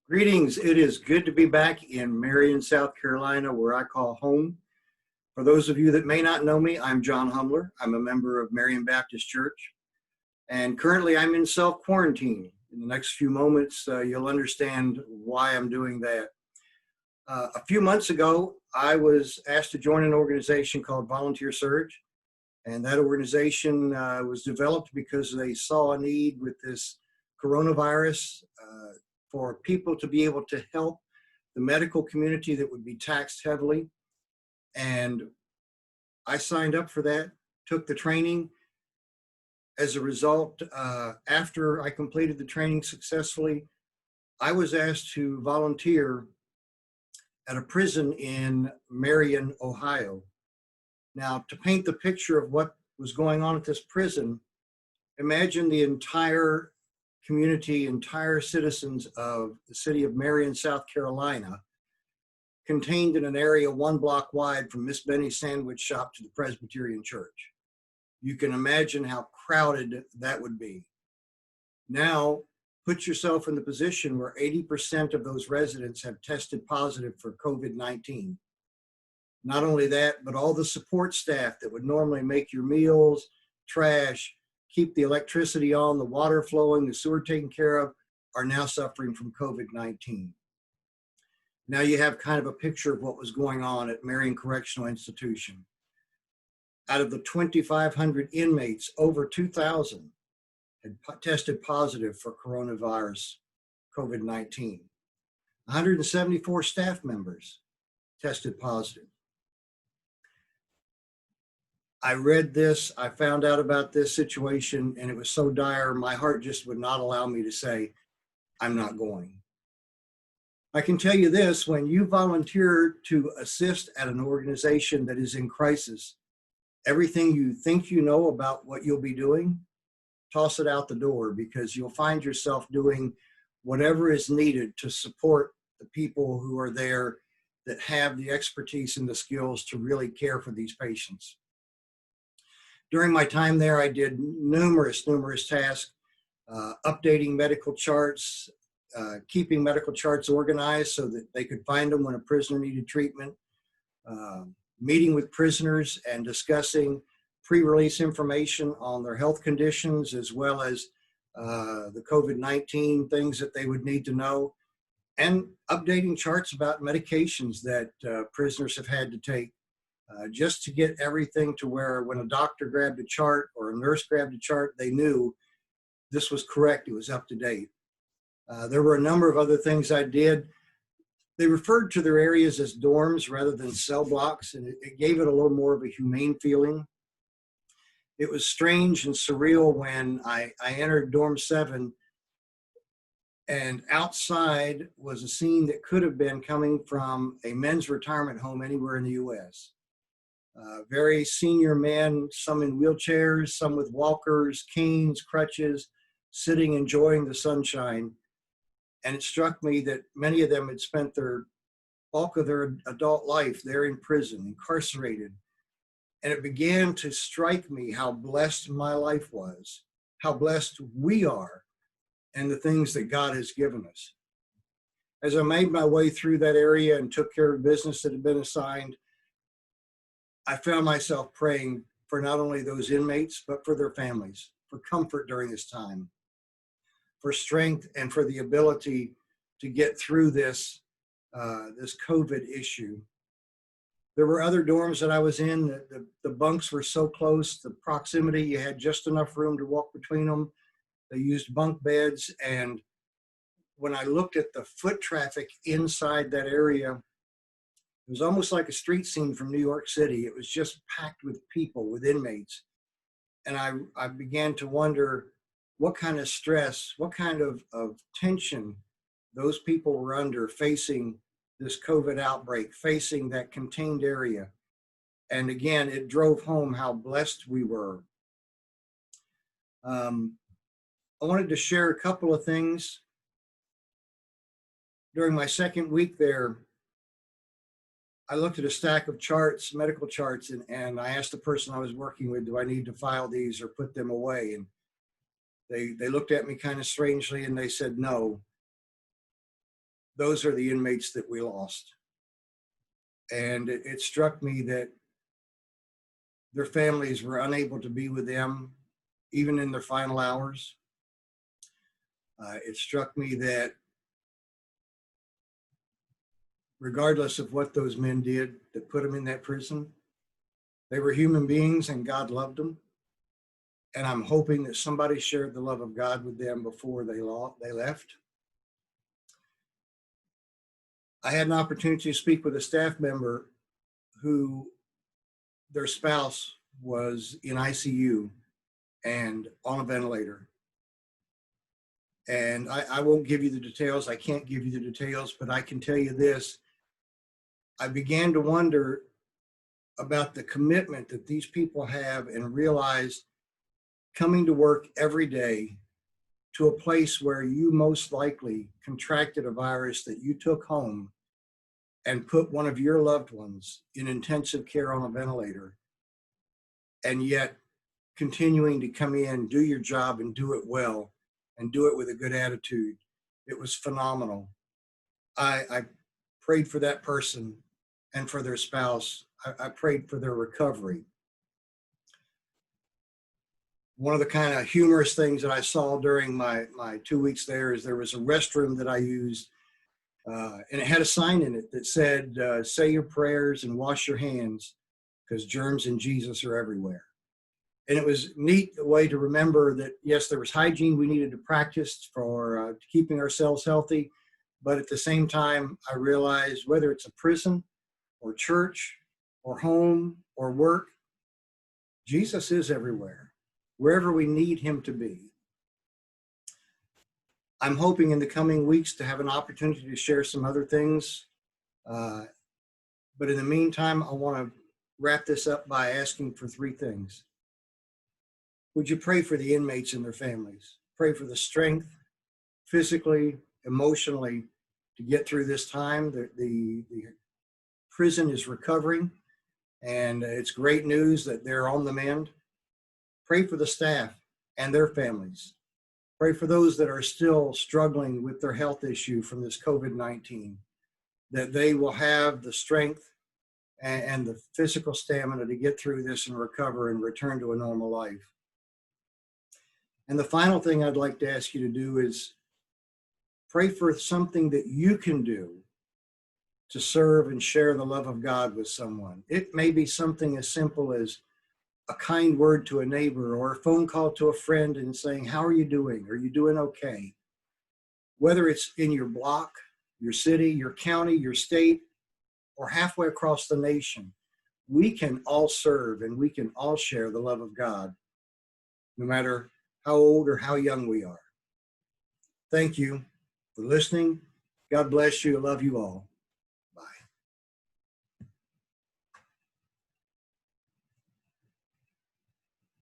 Greetings. It is good to be back in Marion, South Carolina, where I call home. For those of you that may not know me, I'm John Humler. I'm a member of Marion Baptist Church, and currently I'm in self-quarantine. In the next few moments, you'll understand why I'm doing that. A few months ago, I was asked to join an organization called Volunteer Surge, and that organization was developed because they saw a need with this coronavirus for people to be able to help the medical community that would be taxed heavily. And I signed up for that, took the training. As a result, after I completed the training successfully, I was asked to volunteer at a prison in Marion, Ohio. Now, to paint the picture of what was going on at this prison, imagine the entire community, entire citizens of the city of Marion, South Carolina, contained in an area 1 block wide from Miss Benny's sandwich shop to the Presbyterian Church. You can imagine how crowded that would be. Now, put yourself in the position where 80% of those residents have tested positive for COVID-19. Not only that, but all the support staff that would normally make your meals, trash, keep the electricity on, the water flowing, the sewer taken care of, are now suffering from COVID-19. Now you have kind of a picture of what was going on at Marion Correctional Institution. Out of the 2,500 inmates, over 2,000 had tested positive for coronavirus, COVID-19. 174 staff members tested positive. I read this, I found out about this situation, and it was so dire, my heart just would not allow me to say, I'm not going. I can tell you this, when you volunteer to assist at an organization that is in crisis, everything you think you know about what you'll be doing, toss it out the door, because you'll find yourself doing whatever is needed to support the people who are there that have the expertise and the skills to really care for these patients. During my time there, I did numerous tasks, updating medical charts, keeping medical charts organized so that they could find them when a prisoner needed treatment, meeting with prisoners and discussing pre-release information on their health conditions, as well as the COVID-19 things that they would need to know, and updating charts about medications that prisoners have had to take. Just to get everything to where when a doctor grabbed a chart or a nurse grabbed a chart, they knew this was correct, it was up to date. There were a number of other things I did. They referred to their areas as dorms rather than cell blocks, and it gave it a little more of a humane feeling. It was strange and surreal when I entered dorm 7, and outside was a scene that could have been coming from a men's retirement home anywhere in the US. Very senior men, some in wheelchairs, some with walkers, canes, crutches, sitting, enjoying the sunshine. And it struck me that many of them had spent their bulk of their adult life there in prison, incarcerated. And it began to strike me how blessed my life was, how blessed we are, and the things that God has given us. As I made my way through that area and took care of business that had been assigned, I found myself praying for not only those inmates, but for their families, for comfort during this time, for strength, and for the ability to get through this COVID issue. There were other dorms that I was in. The bunks were so close, the proximity, you had just enough room to walk between them. They used bunk beds, and when I looked at the foot traffic inside that area, it was almost like a street scene from New York City. It was just packed with people, with inmates. And I began to wonder what kind of stress, what kind of tension those people were under facing this COVID outbreak, facing that contained area. And again, it drove home how blessed we were. I wanted to share a couple of things. During my second week there, I looked at a stack of charts, medical charts, and I asked the person I was working with, do I need to file these or put them away? And they looked at me kind of strangely and they said, no. those are the inmates that we lost. And it struck me that their families were unable to be with them even in their final hours. It struck me that regardless of what those men did that put them in that prison, they were human beings and God loved them. And I'm hoping that somebody shared the love of God with them before they left. I had an opportunity to speak with a staff member who their spouse was in ICU and on a ventilator. And I won't give you the details. I can't give you the details, but I can tell you this. I began to wonder about the commitment that these people have and realized coming to work every day to a place where you most likely contracted a virus that you took home and put one of your loved ones in intensive care on a ventilator, and yet continuing to come in, do your job and do it well and do it with a good attitude. It was phenomenal. I prayed for that person and for their spouse. I prayed for their recovery. One of the kind of humorous things that I saw during my 2 weeks there is there was a restroom that I used, and it had a sign in it that said, say your prayers and wash your hands because germs and Jesus are everywhere. And it was neat the way to remember that, yes, there was hygiene we needed to practice for keeping ourselves healthy. But at the same time, I realized whether it's a prison or church or home or work, Jesus is everywhere, wherever we need him to be. I'm hoping in the coming weeks to have an opportunity to share some other things. But in the meantime, I want to wrap this up by asking for 3 things. Would you pray for the inmates and their families? Pray for the strength, physically, emotionally, to get through this time. The prison is recovering, and it's great news that they're on the mend. Pray for the staff and their families. Pray for those that are still struggling with their health issue from this COVID-19, that they will have the strength and the physical stamina to get through this and recover and return to a normal life. And the final thing I'd like to ask you to do is pray for something that you can do to serve and share the love of God with someone. It may be something as simple as a kind word to a neighbor or a phone call to a friend and saying, how are you doing? Are you doing okay? Whether it's in your block, your city, your county, your state, or halfway across the nation, we can all serve and we can all share the love of God, no matter how old or how young we are. Thank you for listening. God bless you. I love you all.